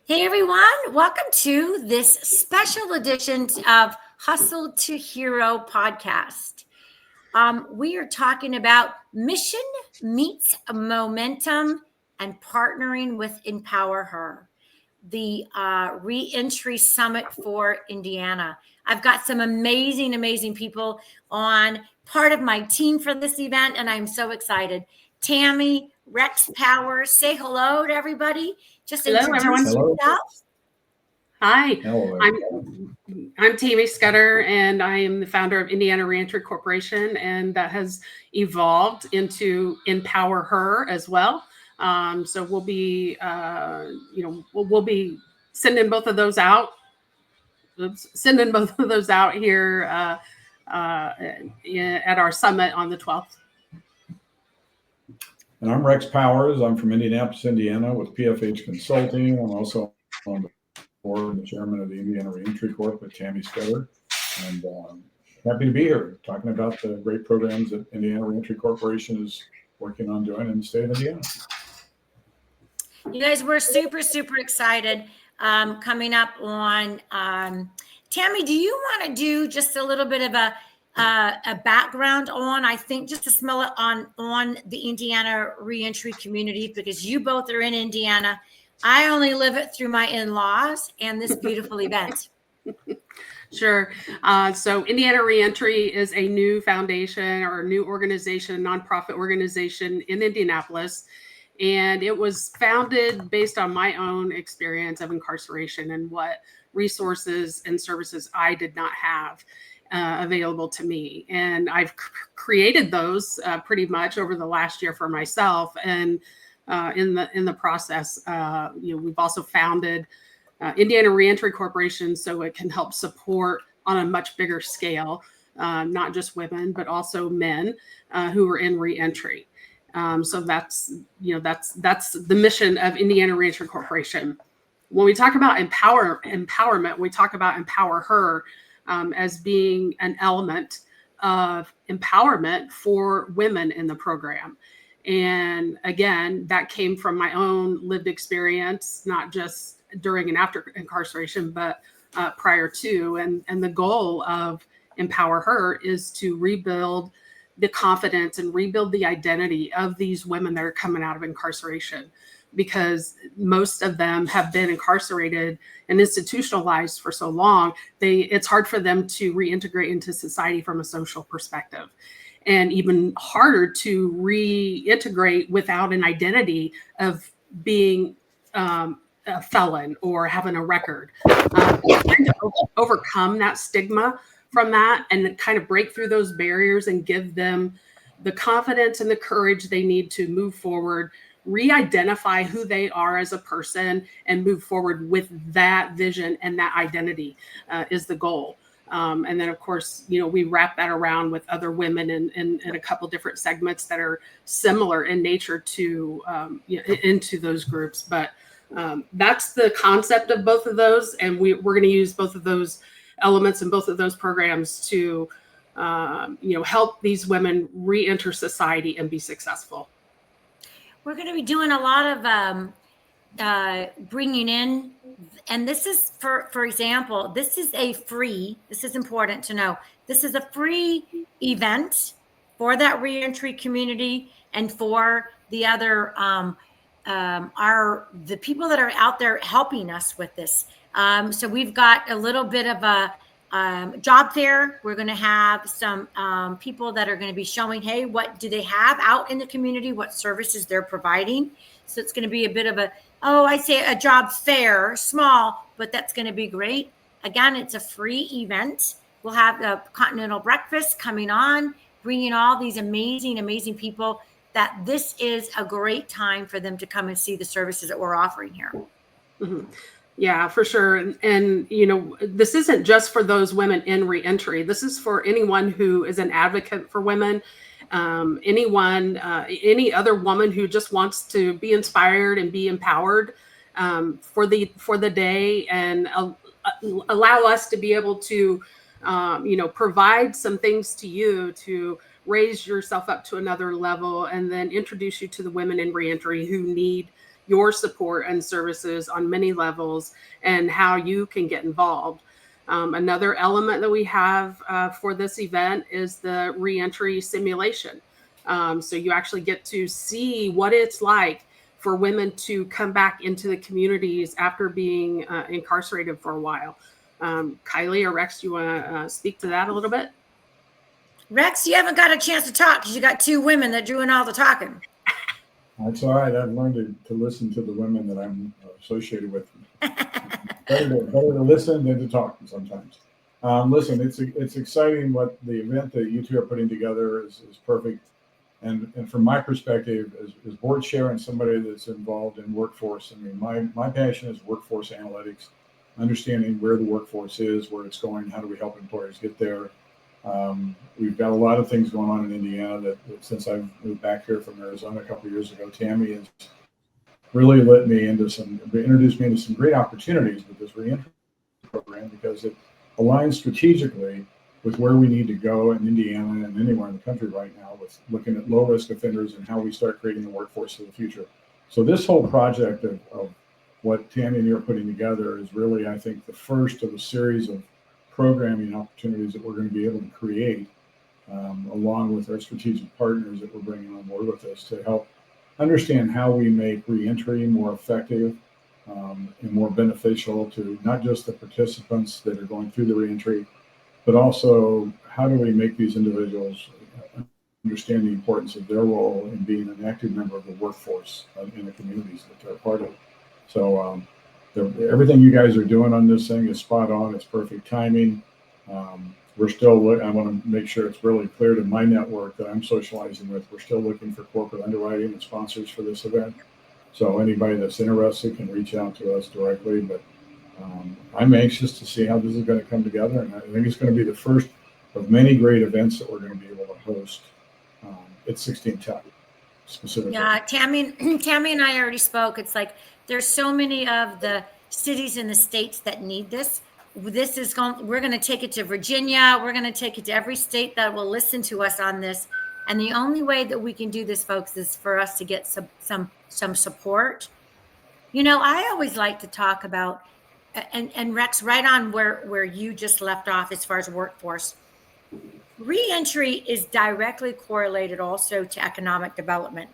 Hey everyone, welcome to this special edition of Hustle to Hero podcast. We are talking about mission meets momentum and partnering with inPower Her, the re-entry summit for Indiana. I've got some amazing people on part of my team for this event, and I'm so excited. Tammy, Rex Power, say hello to everybody. Just Hello, introduce everyone. yourself. Hi, Hello. I'm Tammy Scudder, and I am the founder of Indiana Reentry Corporation, and that has evolved into inPower Her as well. So we'll be, we'll be sending both of those out. Sending both of those out here at our summit on the 12th. And I'm Rex Powers. I'm from Indianapolis, Indiana with PFH Consulting. I'm also on the board and the chairman of the Indiana Reentry Corp with Tammy Scudder. And happy to be here talking about the great programs that Indiana Reentry Corporation is working on doing in the state of Indiana. You guys, we're super excited coming up on Tammy, do you want to do just a little bit of a background on, I think, just to smell it on the Indiana reentry community, because you both are in Indiana. I only live it through my in-laws and this beautiful event. Sure. So Indiana Reentry is a new foundation or a new organization, nonprofit organization in Indianapolis. And it was founded based on my own experience of incarceration and what resources and services I did not have available to me. And I've created those pretty much over the last year for myself. And in the process, we've also founded Indiana Reentry Corporation so it can help support on a much bigger scale, not just women, but also men who are in reentry. So that's the mission of Indiana Reentry Corporation. When we talk about empowerment, we talk about inPower Her as being an element of empowerment for women in the program. And again, that came from my own lived experience, not just during and after incarceration, but prior to. And the goal of inPower Her is to rebuild the confidence and rebuild the identity of these women that are coming out of incarceration, because most of them have been incarcerated and institutionalized for so long, it's hard for them to reintegrate into society from a social perspective, and even harder to reintegrate without an identity of being a felon or having a record. Trying to overcome that stigma from that and kind of break through those barriers and give them the confidence and the courage they need to move forward, re-identify who they are as a person, and move forward with that vision and that identity is the goal. And then, of course, we wrap that around with other women in a couple different segments that are similar in nature to into those groups. But that's the concept of both of those. And we're going to use both of those elements in both of those programs to help these women re-enter society and be successful. We're going to be doing a lot of bringing in, and this is for example, this is important to know, this is a free event for that reentry community and for the other the people that are out there helping us with this. So we've got a little bit of a job fair. We're going to have some people that are going to be showing, hey, what do they have out in the community, what services they're providing. So it's going to be a bit of a job fair, small, but that's going to be great. Again, it's a free event. We'll have the continental breakfast coming on, bringing all these amazing people, that this is a great time for them to come and see the services that we're offering here. Mm-hmm. Yeah, for sure. And, this isn't just for those women in reentry. This is for anyone who is an advocate for women, any other woman who just wants to be inspired and be empowered for the day, and allow us to be able to, provide some things to you to raise yourself up to another level, and then introduce you to the women in reentry who need your support and services on many levels and how you can get involved. Another element that we have for this event is the reentry simulation. So you actually get to see what it's like for women to come back into the communities after being incarcerated for a while. Kiley or Rex, do you want to speak to that a little bit? Rex, you haven't got a chance to talk because you got two women that are doing all the talking. That's all right. I've learned to listen to the women that I'm associated with. better to listen than to talk sometimes. Listen, it's exciting what the event that you two are putting together is perfect. And from my perspective, as board chair and somebody that's involved in workforce, I mean, my passion is workforce analytics, understanding where the workforce is, where it's going, how do we help employers get there. We've got a lot of things going on in Indiana that since I've moved back here from Arizona a couple of years ago, Tammy has really introduced me into some great opportunities with this reentry program because it aligns strategically with where we need to go in Indiana and anywhere in the country right now with looking at low-risk offenders and how we start creating the workforce of the future. So this whole project of what Tammy and you are putting together is really, I think, the first of a series of programming opportunities that we're going to be able to create along with our strategic partners that we're bringing on board with us to help understand how we make reentry more effective and more beneficial to not just the participants that are going through the reentry, but also how do we make these individuals understand the importance of their role in being an active member of the workforce in the communities that they're a part of. So everything you guys are doing on this thing is spot on. It's perfect timing. We're still, I want to make sure it's really clear to my network that I'm socializing with. We're still looking for corporate underwriting and sponsors for this event. So anybody that's interested can reach out to us directly, but I'm anxious to see how this is going to come together. And I think it's going to be the first of many great events that we're going to be able to host at 16 Tech specifically. Yeah, Tammy and I already spoke. It's like there's so many of the cities in the states that need this. We're going to take it to Virginia. We're going to take it to every state that will listen to us on this. And the only way that we can do this, folks, is for us to get some support. You know, I always like to talk about, and Rex, right on where you just left off as far as workforce. Reentry is directly correlated also to economic development,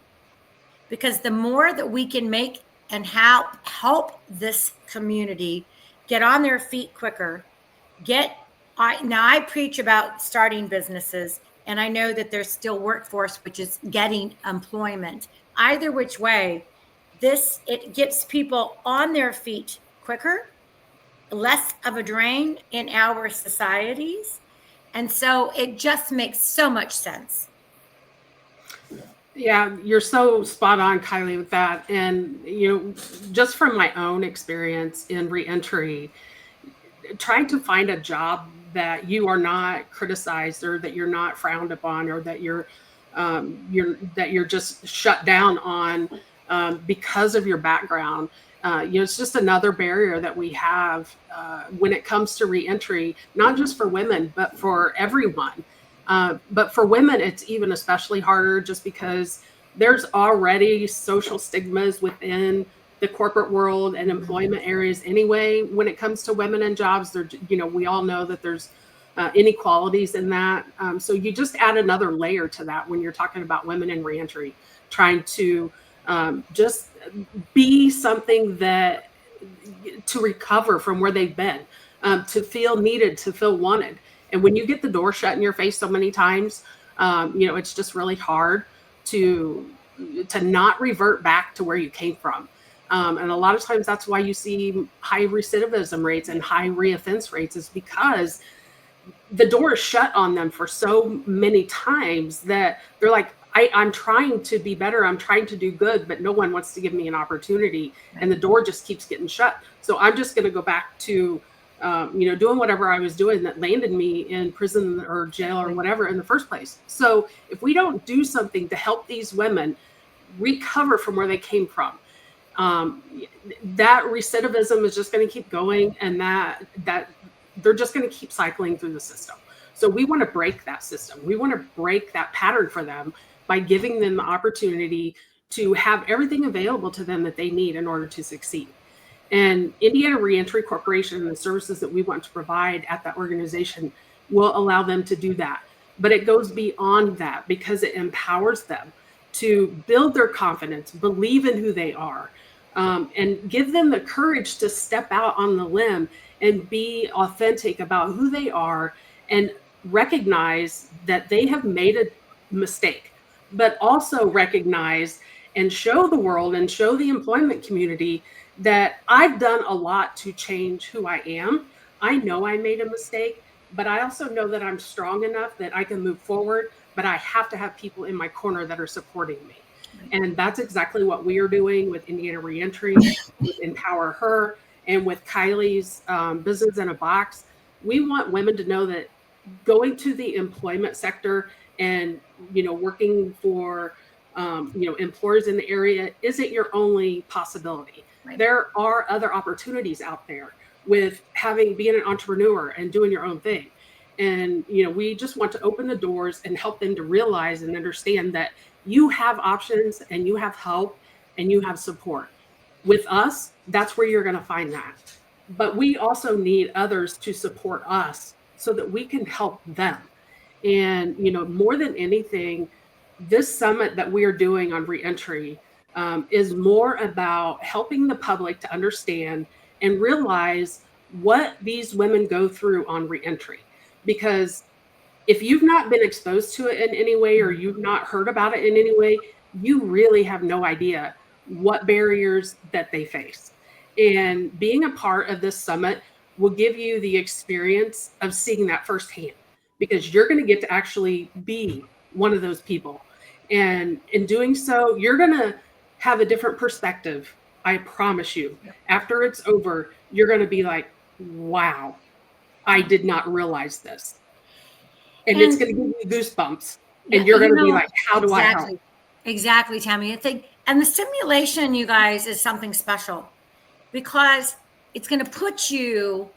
because the more that we can make and help this community get on their feet quicker, now I preach about starting businesses, and I know that there's still workforce, which is getting employment. Either which way, it gets people on their feet quicker, less of a drain in our societies. And so it just makes so much sense. Yeah, you're so spot on, Kiley, with that. And, you know, just from my own experience in reentry, trying to find a job that you are not criticized or that you're not frowned upon or that you're just shut down on because of your background. It's just another barrier that we have when it comes to reentry, not just for women, but for everyone. But for women, it's even especially harder just because there's already social stigmas within the corporate world and employment areas anyway. When it comes to women and jobs, we all know that there's inequalities in that. So you just add another layer to that when you're talking about women in reentry, trying to just be something that to recover from where they've been, to feel needed, to feel wanted. And when you get the door shut in your face so many times, it's just really hard to not revert back to where you came from. And a lot of times that's why you see high recidivism rates and high reoffense rates, is because the door is shut on them for so many times that they're like, I'm trying to be better. I'm trying to do good, but no one wants to give me an opportunity. And the door just keeps getting shut. So I'm just going to go back to, doing whatever I was doing that landed me in prison or jail or whatever in the first place. So if we don't do something to help these women recover from where they came from, that recidivism is just going to keep going, and that they're just going to keep cycling through the system. So we want to break that system. We want to break that pattern for them by giving them the opportunity to have everything available to them that they need in order to succeed. And Indiana Reentry Corporation and the services that we want to provide at that organization will allow them to do that. But it goes beyond that because it empowers them to build their confidence, believe in who they are, and give them the courage to step out on the limb and be authentic about who they are and recognize that they have made a mistake, but also recognize and show the world and show the employment community that I've done a lot to change who I am. I know I made a mistake, but I also know that I'm strong enough that I can move forward, but I have to have people in my corner that are supporting me. And that's exactly what we are doing with Indiana Reentry, with inPower Her, and with Kiley's Business in a Box. We want women to know that going to the employment sector and, working for, employers in the area isn't your only possibility. Right. There are other opportunities out there with being an entrepreneur and doing your own thing. And, we just want to open the doors and help them to realize and understand that you have options and you have help and you have support. With us, that's where you're going to find that. But we also need others to support us so that we can help them. And, more than anything, this summit that we are doing on reentry is more about helping the public to understand and realize what these women go through on reentry. Because if you've not been exposed to it in any way, or you've not heard about it in any way, you really have no idea what barriers that they face. And being a part of this summit will give you the experience of seeing that firsthand, because you're going to get to actually be one of those people. And in doing so, you're going to have a different perspective. I promise you. After it's over, you're going to be like, wow, I did not realize this. And it's going to give you goosebumps. And you're going to be like, how do I help? Exactly, Tammy. And the simulation, you guys, is something special because it's going to put you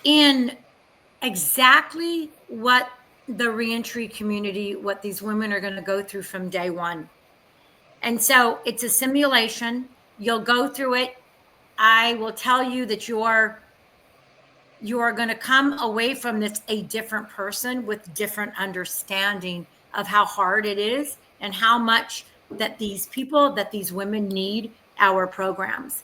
in exactly what the reentry community, what these women are going to go through from day one. And so it's a simulation. You'll go through it. I will tell you that you are going to come away from this a different person with different understanding of how hard it is and how much that these women need our programs.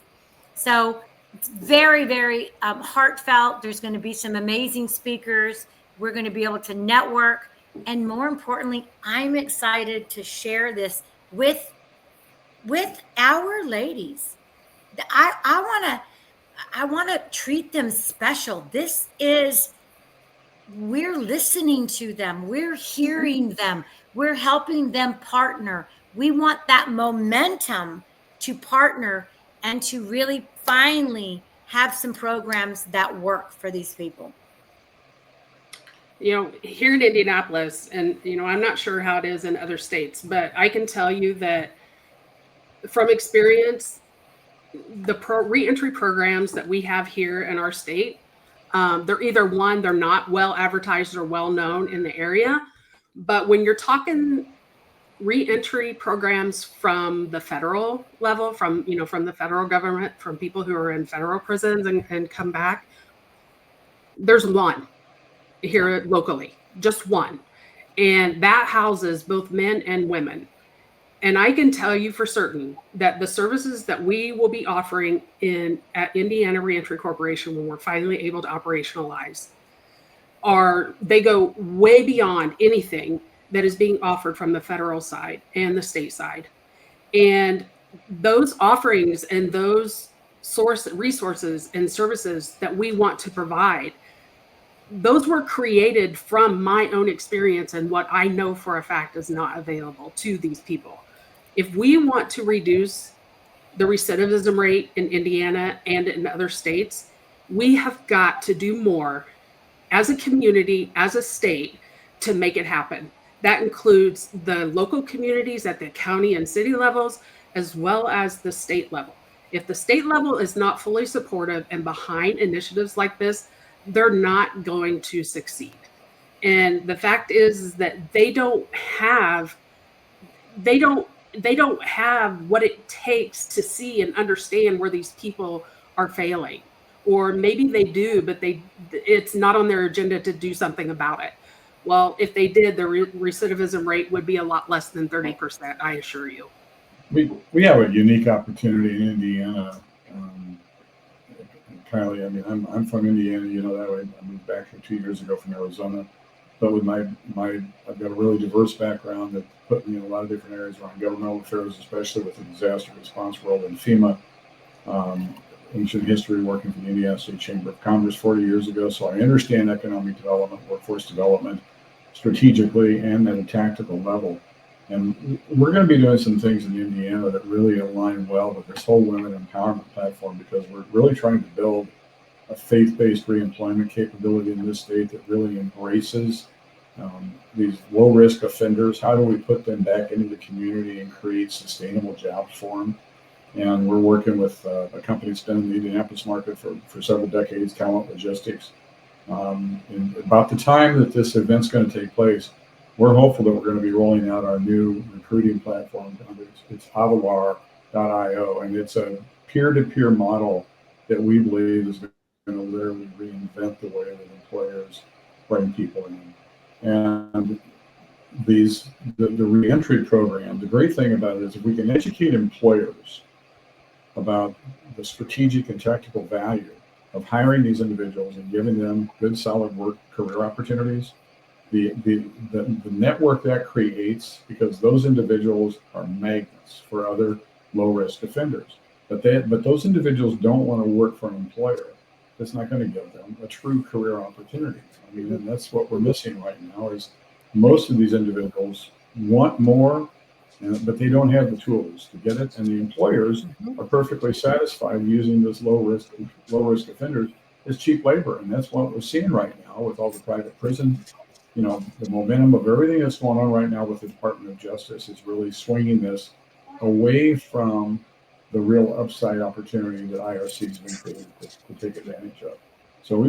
So it's very, very heartfelt. There's going to be some amazing speakers. We're going to be able to network. And more importantly, I'm excited to share this with our ladies. I want to treat them special. We're listening to them. We're hearing them. We're helping them partner. We want that momentum to partner and to really finally have some programs that work for these people. Here in Indianapolis, and, I'm not sure how it is in other states, but I can tell you that from experience, the reentry programs that we have here in our state, they're either they're not well advertised or well known in the area. But when you're talking reentry programs from the federal level, from the federal government, from people who are in federal prisons and come back, there's one here locally, just one. And that houses both men and women. And I can tell you for certain that the services that we will be offering at Indiana Reentry Corporation when we're finally able to operationalize they go way beyond anything that is being offered from the federal side and the state side. And those offerings and those resources and services that we want to provide, those were created from my own experience and what I know for a fact is not available to these people. If we want to reduce the recidivism rate in Indiana and in other states, we have got to do more as a community, as a state, to make it happen. That includes the local communities at the county and city levels, as well as the state level. If the state level is not fully supportive and behind initiatives like this, they're not going to succeed. And the fact is that they don't they don't have what it takes to see and understand where these people are failing. Or maybe they do, but it's not on their agenda to do something about it. Well, if they did, the recidivism rate would be a lot less than 30%, I assure you. We have a unique opportunity in Indiana. Kylie, I mean, I'm from Indiana, you know that way. I moved back here 2 years ago from Arizona, but with I've got a really diverse background that put me in a lot of different areas around governmental affairs, especially with the disaster response world in FEMA. Ancient history working for the Indiana State Chamber of Commerce 40 years ago, so I understand economic development, workforce development, strategically and at a tactical level. And we're going to be doing some things in Indiana that really align well with this whole women empowerment platform, because we're really trying to build a faith-based reemployment capability in this state that really embraces these low-risk offenders. How do we put them back into the community and create sustainable jobs for them? And we're working with a company that's been in the Indianapolis market for several decades, Talent Logistics. And about the time that this event's going to take place, we're hopeful that we're going to be rolling out our new recruiting platform. It's avalar.io, and it's a peer-to-peer model that we believe is going to literally reinvent the way that employers bring people in. And the reentry program, the great thing about it is if we can educate employers about the strategic and tactical value of hiring these individuals and giving them good, solid work career opportunities, the network that creates, because those individuals are magnets for other low-risk offenders. But those individuals don't want to work for an employer that's not going to give them a true career opportunity. I mean, and that's what we're missing right now, is most of these individuals want more, but they don't have the tools to get it. And the employers are perfectly satisfied using this low-risk offenders as cheap labor. And that's what we're seeing right now with all the private prison. You know, the momentum of everything that's going on right now with the Department of Justice is really swinging this away from the real upside opportunity that IRC has been created to take advantage of. So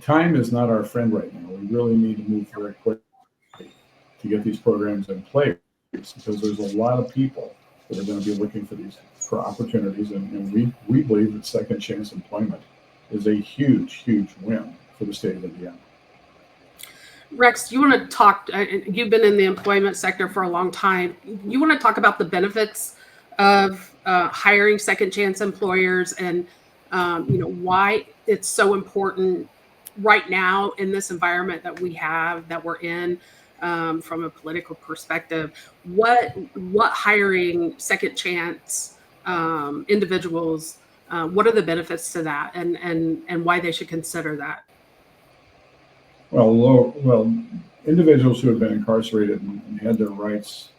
time is not our friend right now. We really need to move very quickly to get these programs in place, because there's a lot of people that are going to be looking for opportunities. And we believe that second chance employment is a huge, huge win for the state of Indiana. Rex, you want to talk, you've been in the employment sector for a long time. You want to talk about the benefits of hiring second chance employers and, why it's so important right now in this environment that we're in, from a political perspective. What hiring second chance individuals, what are the benefits to that, and why they should consider that? Well, individuals who have been incarcerated and had their rights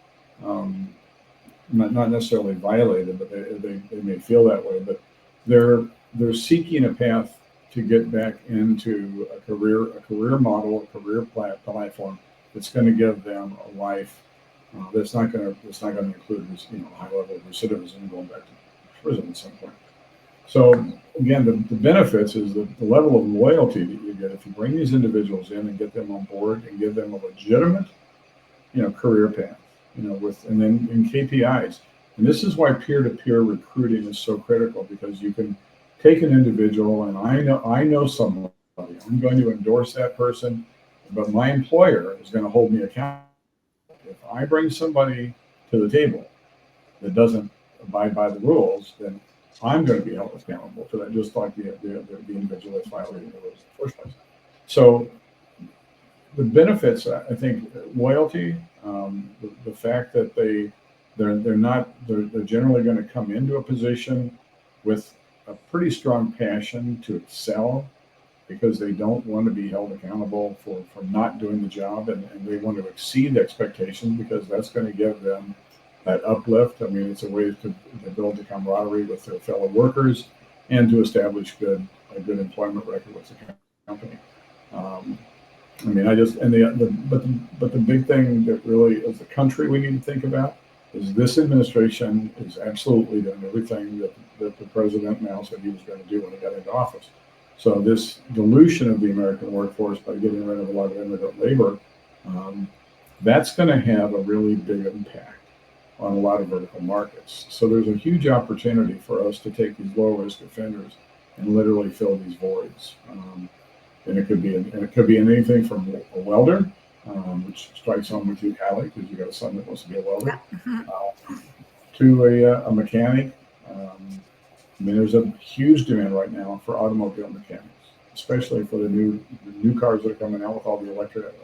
not necessarily violated, but they may feel that way, but they're seeking a path to get back into a career model, a career platform that's going to give them a life that's not going to include high level of recidivism going back to prison at some point. So again, the benefits is the level of loyalty that you get if you bring these individuals in and get them on board and give them a legitimate, career path, and then in KPIs. And this is why peer-to-peer recruiting is so critical, because you can take an individual, and I know somebody, I'm going to endorse that person, but my employer is going to hold me accountable. If I bring somebody to the table that doesn't abide by the rules, then I'm going to be held accountable for that, just like the individual that's violating the rules in the first place. So the benefits, I think, loyalty, the fact that they're generally going to come into a position with a pretty strong passion to excel, because they don't want to be held accountable for not doing the job, and they want to exceed expectations, because that's going to give them that uplift. I mean, it's a way to build the camaraderie with their fellow workers and to establish a good employment record with the company. But the big thing that really, as a country, we need to think about is this administration is absolutely doing everything that the president now said he was going to do when he got into office. So this dilution of the American workforce by getting rid of a lot of immigrant labor, that's going to have a really big impact on a lot of vertical markets. So there's a huge opportunity for us to take these low risk offenders and literally fill these voids. And it could be anything from a welder, which strikes home with you, Kiley, because you got a son that wants to be a welder, to a mechanic. I mean, there's a huge demand right now for automobile mechanics, especially for the new cars that are coming out with all the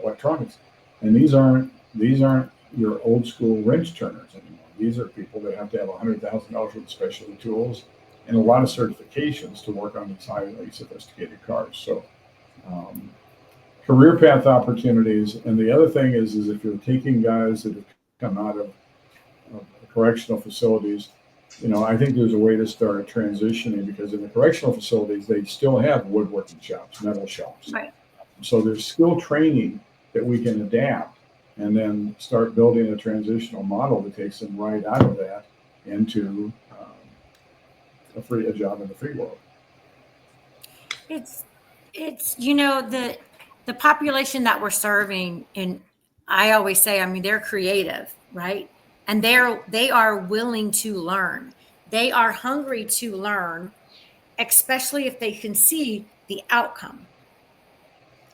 electronics. And these aren't your old school wrench turners anymore. These are people that have to have $100,000 worth of specialty tools and a lot of certifications to work on these highly sophisticated cars. So career path opportunities. And the other thing is if you're taking guys that have come out of correctional facilities, I think there's a way to start transitioning, because in the correctional facilities, they still have woodworking shops, metal shops. Right. So there's skill training that we can adapt and then start building a transitional model that takes them right out of that into a job in the free world. It's the population that we're serving, and I always say, I mean, they're creative, right? And they are willing to learn. They are hungry to learn, especially if they can see the outcome.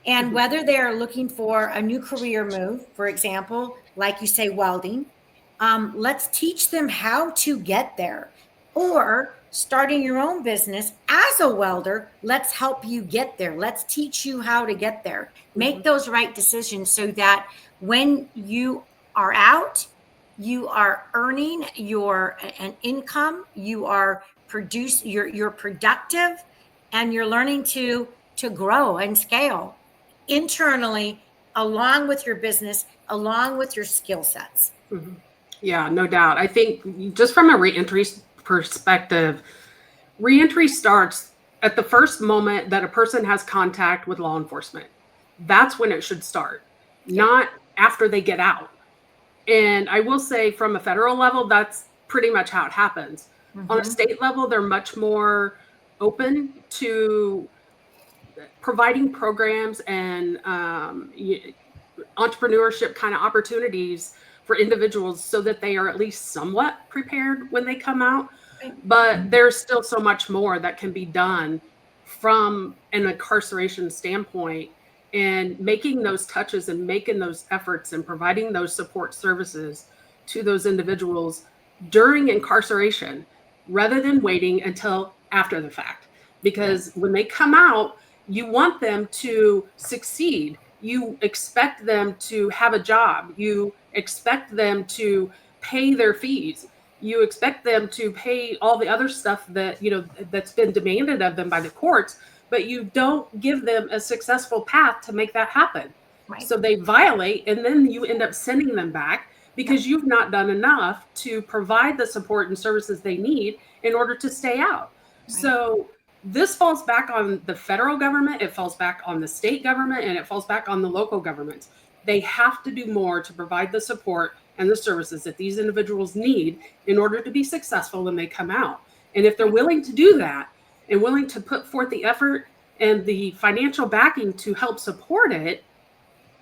And whether they're looking for a new career move, for example, like you say, welding, let's teach them how to get there. Or starting your own business as a welder, let's help you get there. Let's teach you how to get there. Make those right decisions so that when you are out, you are earning an income, you are you're productive, and you're learning to grow and scale internally, along with your business, along with your skill sets. Mm-hmm. Yeah, no doubt. I think just from a reentry perspective, reentry starts at the first moment that a person has contact with law enforcement. That's when it should start, not after they get out. And I will say, from a federal level, that's pretty much how it happens. Mm-hmm. On a state level, they're much more open to providing programs and entrepreneurship kind of opportunities for individuals so that they are at least somewhat prepared when they come out. But there's still so much more that can be done from an incarceration standpoint, and making those touches and making those efforts and providing those support services to those individuals during incarceration, rather than waiting until after the fact. Because when they come out, you want them to succeed. You expect them to have a job. You expect them to pay their fees. You expect them to pay all the other stuff that, that's been demanded of them by the courts, but you don't give them a successful path to make that happen. Right. So they violate, and then you end up sending them back because you've not done enough to provide the support and services they need in order to stay out. Right. So this falls back on the federal government, it falls back on the state government, and it falls back on the local governments. They have to do more to provide the support and the services that these individuals need in order to be successful when they come out. And if they're willing to do that and willing to put forth the effort and the financial backing to help support it,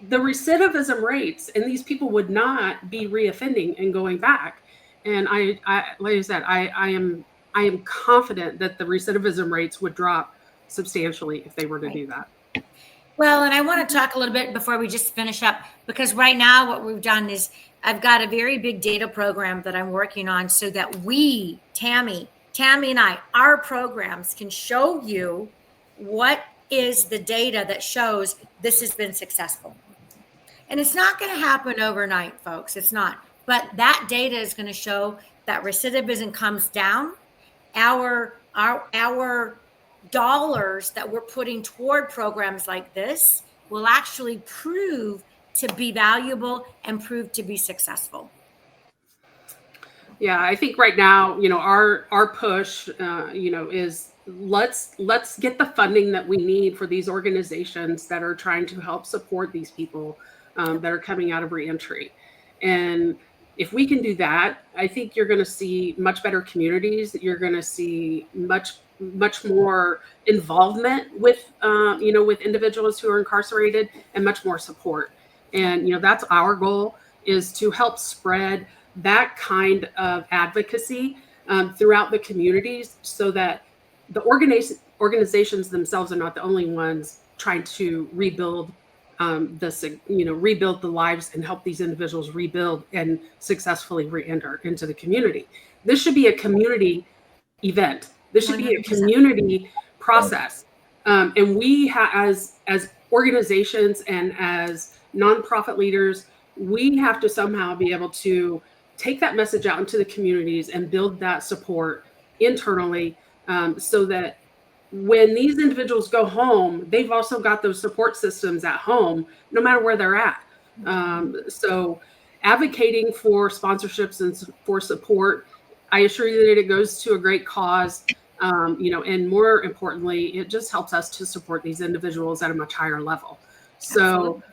the recidivism rates, and these people would not be reoffending and going back. And I like I said, I am confident that the recidivism rates would drop substantially if they were to do that. Well, and I want to talk a little bit before we just finish up, because right now what we've done is I've got a very big data program that I'm working on so that we, Tammy and I, our programs can show you what is the data that shows this has been successful. And it's not going to happen overnight, folks. It's not. But that data is going to show that recidivism comes down. Our dollars that we're putting toward programs like this will actually prove to be valuable and prove to be successful. Yeah, I think right now, our push, is let's get the funding that we need for these organizations that are trying to help support these people that are coming out of reentry. And if we can do that, I think you're going to see much better communities. You're going to see much more involvement with, with individuals who are incarcerated, and much more support. And, that's our goal, is to help spread that kind of advocacy throughout the communities, so that the organizations themselves are not the only ones trying to rebuild rebuild the lives and help these individuals rebuild and successfully re-enter into the community. This should be a community event. This should be a 100%. community process. And we as organizations and as nonprofit leaders, we have to somehow be able to take that message out into the communities and build that support internally, so that when these individuals go home, they've also got those support systems at home, no matter where they're at. So advocating for sponsorships and for support, I assure you that it goes to a great cause, and more importantly, it just helps us to support these individuals at a much higher level. So Absolutely.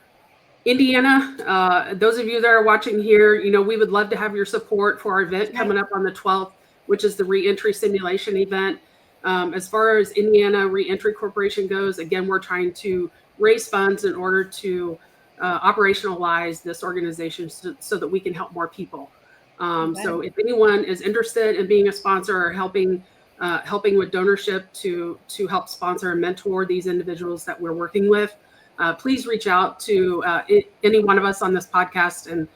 Indiana, those of you that are watching here, we would love to have your support for our event coming up on the 12th, which is the reentry simulation event. As far as Indiana Reentry Corporation goes, again, we're trying to raise funds in order to operationalize this organization so that we can help more people. So if anyone is interested in being a sponsor or helping with donorship to help sponsor and mentor these individuals that we're working with, please reach out to any one of us on this podcast, and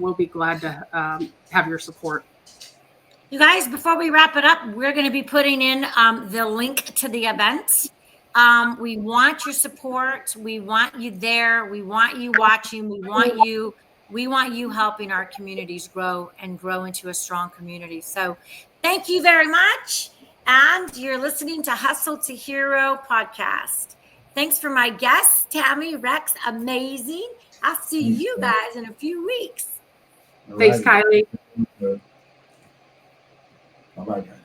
we'll be glad to have your support. You guys, before we wrap it up, we're going to be putting in the link to the event. We want your support. We want you there. We want you watching. We want you helping our communities grow into a strong community. So thank you very much. And you're listening to Hustle to Hero podcast. Thanks for my guests, Tammy, Rex, amazing. I'll see you guys in a few weeks. Thanks, Kiley. Bye-bye, guys.